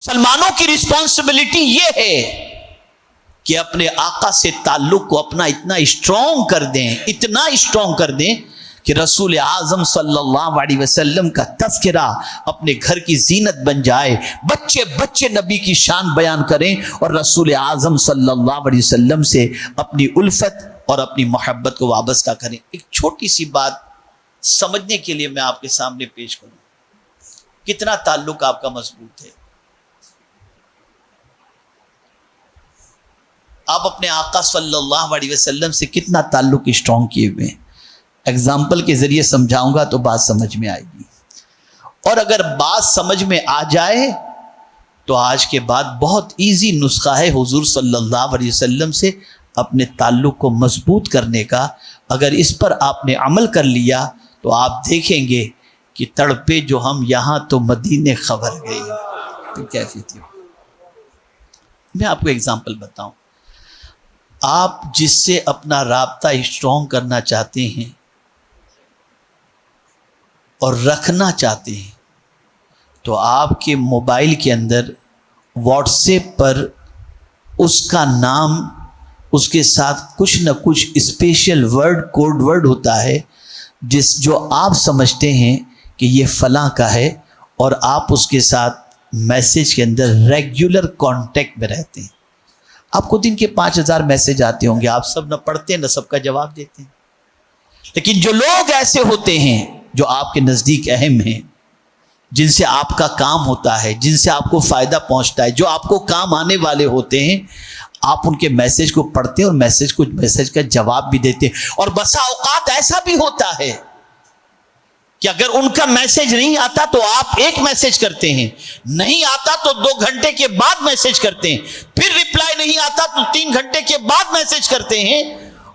مسلمانوں کی رسپانسبلٹی یہ ہے کہ اپنے آقا سے تعلق کو اپنا اتنا اسٹرانگ کر دیں، اتنا اسٹرانگ کر دیں کہ رسول اعظم صلی اللہ علیہ وسلم کا تذکرہ اپنے گھر کی زینت بن جائے، بچے بچے نبی کی شان بیان کریں اور رسول اعظم صلی اللہ علیہ وسلم سے اپنی الفت اور اپنی محبت کو وابستہ کریں۔ ایک چھوٹی سی بات سمجھنے کے لیے میں آپ کے سامنے پیش کروں، کتنا تعلق آپ کا مضبوط ہے۔ آپ اپنے آقا صلی اللہ علیہ وسلم سے کتنا تعلق اسٹرانگ کیے ہوئے ہیں۔ اگزامپل کے ذریعے سمجھاؤں گا تو بات سمجھ میں آئے گی، اور اگر بات سمجھ میں آ جائے تو آج کے بعد بہت ایزی نسخہ ہے حضور صلی اللہ علیہ وسلم سے اپنے تعلق کو مضبوط کرنے کا۔ اگر اس پر آپ نے عمل کر لیا تو آپ دیکھیں گے کہ تڑپے جو ہم یہاں تو مدینے خبر گئی تو کیسی تھی۔ میں آپ کو اگزامپل بتاؤں، آپ جس سے اپنا رابطہ اسٹرانگ کرنا چاہتے ہیں اور رکھنا چاہتے ہیں تو آپ کے موبائل کے اندر واٹس ایپ پر اس کا نام، اس کے ساتھ کچھ نہ کچھ اسپیشل ورڈ، کوڈ ورڈ ہوتا ہے جو آپ سمجھتے ہیں کہ یہ فلاں کا ہے، اور آپ اس کے ساتھ میسج کے اندر ریگولر کانٹیکٹ میں رہتے ہیں۔ آپ کو دن کے 5000 میسج آتے ہوں گے، آپ سب نہ پڑھتے ہیں نہ سب کا جواب دیتے ہیں، لیکن جو لوگ ایسے ہوتے ہیں جو آپ کے نزدیک اہم ہیں، جن سے آپ کا کام ہوتا ہے، جن سے آپ کو فائدہ پہنچتا ہے، جو آپ کو کام آنے والے ہوتے ہیں، آپ ان کے میسج کو پڑھتے ہیں اور میسج کا جواب بھی دیتے ہیں۔ اور بسا اوقات ایسا بھی ہوتا ہے کہ اگر ان کا میسج نہیں آتا تو آپ ایک میسج کرتے ہیں، نہیں آتا تو 2 گھنٹے کے بعد میسج کرتے ہیں، پھر ریپلائی نہیں آتا تو 3 گھنٹے کے بعد میسج کرتے ہیں،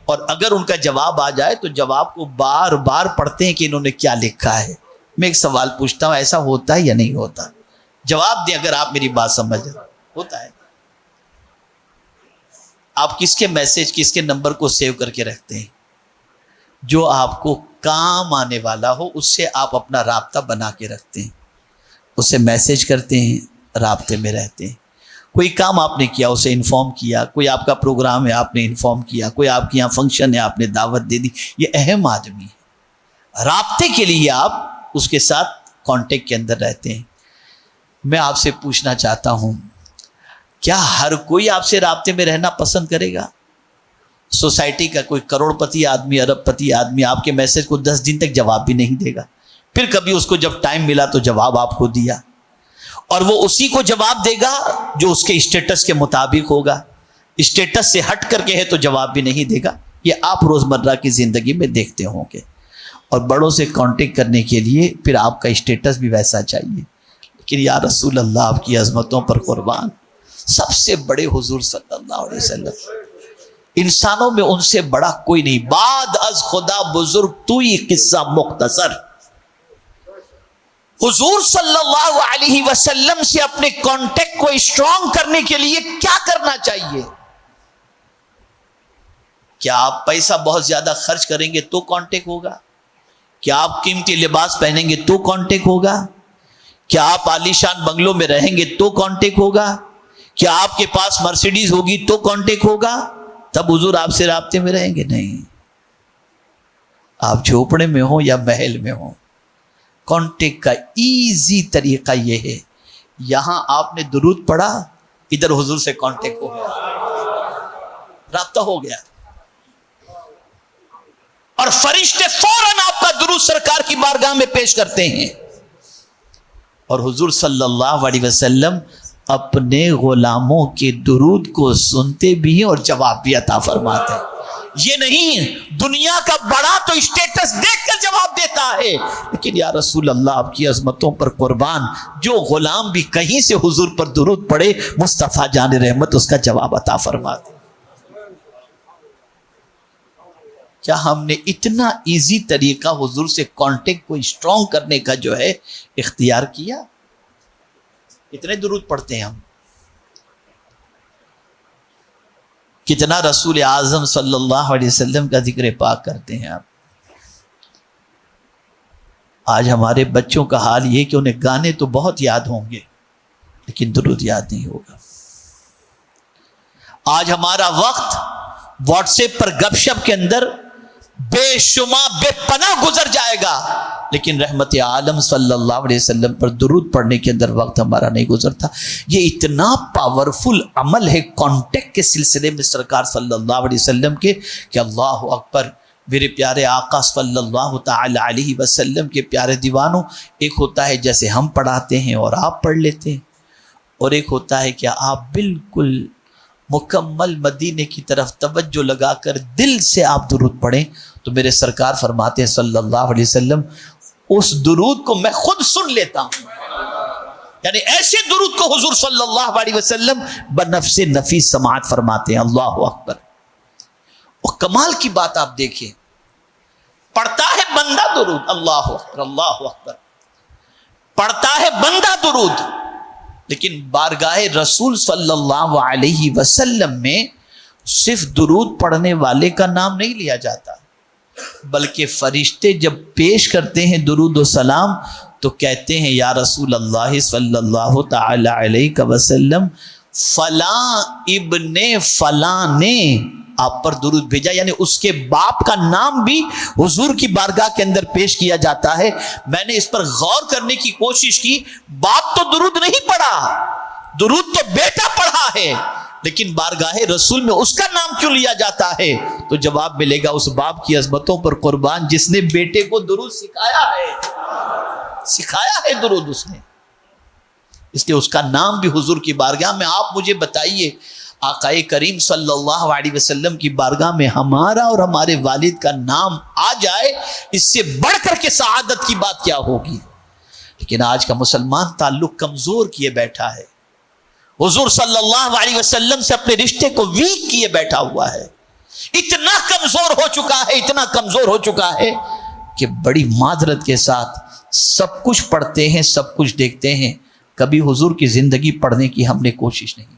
اور اگر ان کا جواب آ جائے تو جواب کو بار بار پڑھتے ہیں کہ انہوں نے کیا لکھا ہے۔ میں ایک سوال پوچھتا ہوں، ایسا ہوتا ہے یا نہیں ہوتا؟ جواب دیں اگر آپ میری بات سمجھ رہے۔ ہوتا ہے۔ آپ کس کے میسج، کس کے نمبر کو سیو کر کے رکھتے ہیں؟ جو آپ کو کام آنے والا ہو اس سے آپ اپنا رابطہ بنا کے رکھتے ہیں، اس سے میسج کرتے ہیں، رابطے میں رہتے ہیں۔ کوئی کام آپ نے کیا، اسے انفارم کیا، کوئی آپ کا پروگرام ہے آپ نے انفارم کیا، کوئی آپ کے یہاں فنکشن ہے آپ نے دعوت دے دی، یہ اہم آدمی ہے، رابطے کے لیے آپ اس کے ساتھ کانٹیکٹ کے اندر رہتے ہیں۔ میں آپ سے پوچھنا چاہتا ہوں، کیا ہر کوئی آپ سے رابطے میں رہنا پسند کرے گا؟ سوسائٹی کا کوئی کروڑ پتی آدمی، ارب پتی آدمی آپ کے میسج کو 10 دن تک جواب بھی نہیں دے گا، پھر کبھی اس کو جب ٹائم ملا تو جواب آپ کو دیا، اور وہ اسی کو جواب دے گا جو اس کے اسٹیٹس کے مطابق ہوگا، اسٹیٹس سے ہٹ کر کے ہے تو جواب بھی نہیں دے گا۔ یہ آپ روزمرہ کی زندگی میں دیکھتے ہوں گے۔ اور بڑوں سے کانٹیکٹ کرنے کے لیے پھر آپ کا اسٹیٹس بھی ویسا چاہیے، لیکن یا رسول اللہ آپ کی عظمتوں پر قربان، سب سے بڑے حضور صلی اللہ علیہ وسلم، انسانوں میں ان سے بڑا کوئی نہیں، بعد از خدا بزرگ تو ہی قصہ مختصر۔ حضور صلی اللہ علیہ وسلم سے اپنے کانٹیکٹ کو اسٹرانگ کرنے کے لیے کیا کرنا چاہیے؟ کیا آپ پیسہ بہت زیادہ خرچ کریں گے تو کانٹیکٹ ہوگا؟ کیا آپ قیمتی لباس پہنیں گے تو کانٹیکٹ ہوگا؟ کیا آپ عالیشان بنگلوں میں رہیں گے تو کانٹیکٹ ہوگا؟ کیا آپ کے پاس مرسیڈیز ہوگی تو کانٹیکٹ ہوگا؟ تب حضور آپ سے رابطے میں رہیں گے؟ نہیں، آپ جھوپڑے میں ہوں یا محل میں ہوں، کانٹیکٹ کا ایزی طریقہ یہ ہے، یہاں آپ نے درود پڑھا، ادھر حضور سے کانٹیکٹ ہو گیا، رابطہ ہو گیا، اور فرشتے فوراً آپ کا درود سرکار کی بارگاہ میں پیش کرتے ہیں، اور حضور صلی اللہ علیہ وسلم اپنے غلاموں کے درود کو سنتے بھی ہیں اور جواب بھی عطا فرماتے ہیں۔ یہ نہیں دنیا کا بڑا تو اسٹیٹس دیکھ کر جواب دیتا ہے، لیکن یا رسول اللہ آپ کی عظمتوں پر قربان، جو غلام بھی کہیں سے حضور پر درود پڑے، مصطفیٰ جان رحمت اس کا جواب عطا فرماتے۔ کیا ہم نے اتنا ایزی طریقہ حضور سے کانٹیکٹ کو اسٹرانگ کرنے کا جو ہے اختیار کیا؟ کتنے درود پڑھتے ہیں ہم؟ کتنا رسول اعظم صلی اللہ علیہ وسلم کا ذکر پاک کرتے ہیں آپ؟ آج ہمارے بچوں کا حال یہ کہ انہیں گانے تو بہت یاد ہوں گے، لیکن درود یاد نہیں ہوگا. آج ہمارا وقت واٹس ایپ پر گپ شپ کے اندر بے شمار بے پناہ گزر جائے گا، لیکن رحمت عالم صلی اللہ علیہ وسلم پر درود پڑھنے کے اندر وقت ہمارا نہیں گزرتا. یہ اتنا پاورفل عمل ہے کانٹیکٹ کے سلسلے میں سرکار صلی اللہ علیہ وسلم کے کہ اللہ اکبر. میرے پیارے آقا صلی اللہ تعالی علیہ وسلم کے پیارے دیوانوں، ایک ہوتا ہے جیسے ہم پڑھاتے ہیں اور آپ پڑھ لیتے ہیں، اور ایک ہوتا ہے کہ آپ بالکل مکمل مدینے کی طرف توجہ لگا کر دل سے آپ درود پڑھیں. تو میرے سرکار فرماتے ہیں صلی اللہ علیہ وسلم، اس درود کو میں خود سن لیتا ہوں. یعنی ایسے درود کو حضور صلی اللہ علیہ وسلم بنفس نفیس سماعت فرماتے ہیں. اللہ اکبر. اور کمال کی بات آپ دیکھیں، پڑھتا ہے بندہ درود، اللہ اکبر اللہ اکبر، پڑھتا ہے بندہ درود، لیکن بارگاہ رسول صلی اللہ علیہ وسلم میں صرف درود پڑھنے والے کا نام نہیں لیا جاتا، بلکہ فرشتے جب پیش کرتے ہیں درود و سلام تو کہتے ہیں یا رسول اللہ صلی اللہ تعالی علیہ وسلم فلاں ابن فلاں نے آپ پر درود بھیجا. یعنی اس کے باپ کا نام بھی حضور کی بارگاہ کے اندر پیش کیا جاتا ہے. میں نے اس پر غور کرنے کی کوشش کی، باپ تو درود نہیں پڑھا، درود تو بیٹا پڑھا ہے، لیکن بارگاہ رسول میں اس کا نام کیوں لیا جاتا ہے؟ تو جواب ملے گا اس باپ کی عظمتوں پر قربان جس نے بیٹے کو درود سکھایا ہے درود اس نے، اس لیے اس کا نام بھی حضور کی بارگاہ میں. آپ مجھے بتائیے آقائے کریم صلی اللہ علیہ وسلم کی بارگاہ میں ہمارا اور ہمارے والد کا نام آ جائے، اس سے بڑھ کر کے سعادت کی بات کیا ہوگی؟ لیکن آج کا مسلمان تعلق کمزور کیے بیٹھا ہے، حضور صلی اللہ علیہ وسلم سے اپنے رشتے کو ویک کیے بیٹھا ہوا ہے. اتنا کمزور ہو چکا ہے، اتنا کمزور ہو چکا ہے کہ بڑی معذرت کے ساتھ سب کچھ پڑھتے ہیں، سب کچھ دیکھتے ہیں، کبھی حضور کی زندگی پڑھنے کی ہم نے کوشش نہیں کی،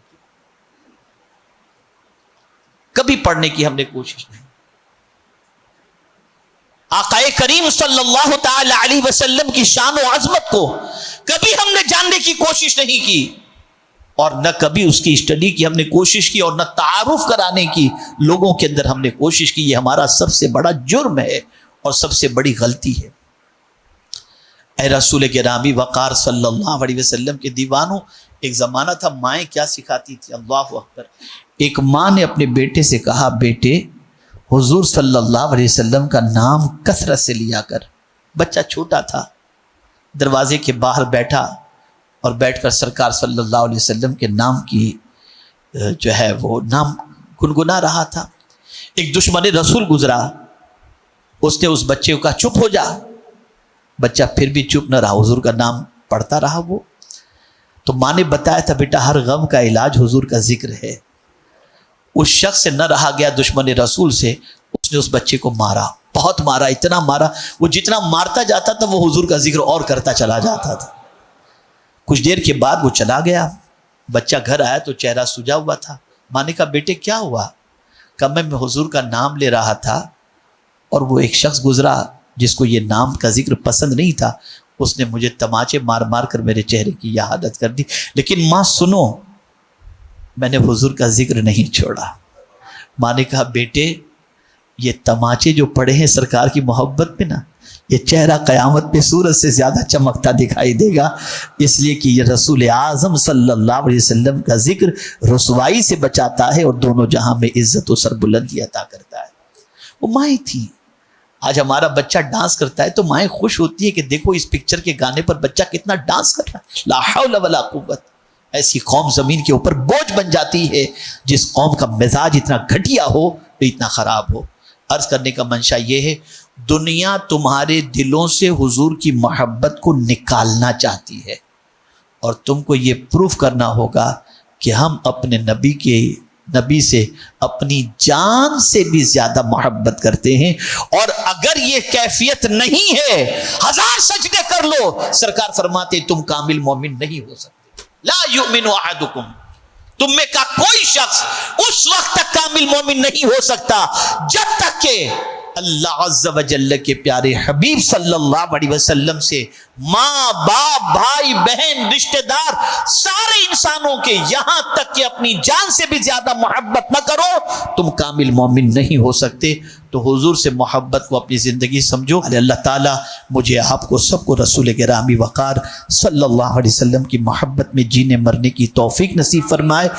کبھی پڑھنے کی ہم نے کوشش نہیں. آقائے کریم صلی اللہ تعالی علیہ وسلم کی شان و عظمت کو کبھی ہم نے جاننے کی کوشش نہیں کی، اور نہ کبھی اس کی اسٹڈی کی ہم نے کوشش کی، اور نہ تعارف کرانے کی لوگوں کے اندر ہم نے کوشش کی. یہ ہمارا سب سے بڑا جرم ہے اور سب سے بڑی غلطی ہے. اے رسول گرامی وقار صلی اللہ علیہ وسلم کے دیوانوں، ایک زمانہ تھا مائیں کیا سکھاتی تھی، اللہ اکبر. ایک ماں نے اپنے بیٹے سے کہا بیٹے حضور صلی اللہ علیہ وسلم کا نام کثرت سے لیا کر. بچہ چھوٹا تھا، دروازے کے باہر بیٹھا اور بیٹھ کر سرکار صلی اللہ علیہ وسلم کے نام کی جو ہے وہ نام گنگنا رہا تھا. ایک دشمن رسول گزرا، اس نے اس بچے کو کہا چپ ہو جا. بچہ پھر بھی چپ نہ رہا، حضور کا نام پڑھتا رہا. وہ تو ماں نے بتایا تھا بیٹا ہر غم کا علاج حضور کا ذکر ہے. اس شخص سے نہ رہا گیا دشمن رسول سے، اس نے اس بچے کو مارا، بہت مارا، اتنا مارا، وہ جتنا مارتا جاتا تھا وہ حضور کا ذکر اور کرتا چلا جاتا تھا. کچھ دیر کے بعد وہ چلا گیا. بچہ گھر آیا تو چہرہ سجا ہوا تھا. ماں نے کہا بیٹے کیا ہوا؟ کہا میں حضور کا نام لے رہا تھا اور وہ ایک شخص گزرا جس کو یہ نام کا ذکر پسند نہیں تھا، اس نے مجھے تماچے مار مار کر میرے چہرے کی یہ حالت کر دی. لیکن ماں سنو، میں نے حضور کا ذکر نہیں چھوڑا. ماں نے کہا بیٹے یہ تماچے جو پڑے ہیں سرکار کی محبت میں نا، یہ چہرہ قیامت پہ سورج سے زیادہ چمکتا دکھائی دے گا، اس لیے کہ یہ رسول اعظم صلی اللہ علیہ وسلم کا ذکر رسوائی سے بچاتا ہے اور دونوں جہاں میں عزت و سربلندی عطا کرتا ہے. وہ مائیں تھیں. آج ہمارا بچہ ڈانس کرتا ہے تو مائیں خوش ہوتی ہے کہ دیکھو اس پکچر کے گانے پر بچہ کتنا ڈانس کر رہا ہے. لا حول ولا قوت. ایسی قوم زمین کے اوپر بوجھ بن جاتی ہے جس قوم کا مزاج اتنا گھٹیا ہو تو اتنا خراب ہو. عرض کرنے کا منشا یہ ہے، دنیا تمہارے دلوں سے حضور کی محبت کو نکالنا چاہتی ہے، اور تم کو یہ پروف کرنا ہوگا کہ ہم اپنے نبی سے اپنی جان سے بھی زیادہ محبت کرتے ہیں. اور اگر یہ کیفیت نہیں ہے 1000 سجدے کر لو، سرکار فرماتے تم کامل مومن نہیں ہو سکتے. لا یؤمن احدکم، تم میں کا کوئی شخص اس وقت تک کامل مومن نہیں ہو سکتا جب تک کہ اللہ عز و جل کے پیارے حبیب صلی اللہ علیہ وسلم سے ماں باپ بھائی بہن رشتہ دار سارے انسانوں کے یہاں تک کہ اپنی جان سے بھی زیادہ محبت نہ کرو تم کامل مومن نہیں ہو سکتے. تو حضور سے محبت کو اپنی زندگی سمجھو. اللہ تعالیٰ مجھے آپ کو سب کو رسول گرامی وقار صلی اللہ علیہ وسلم کی محبت میں جینے مرنے کی توفیق نصیب فرمائے.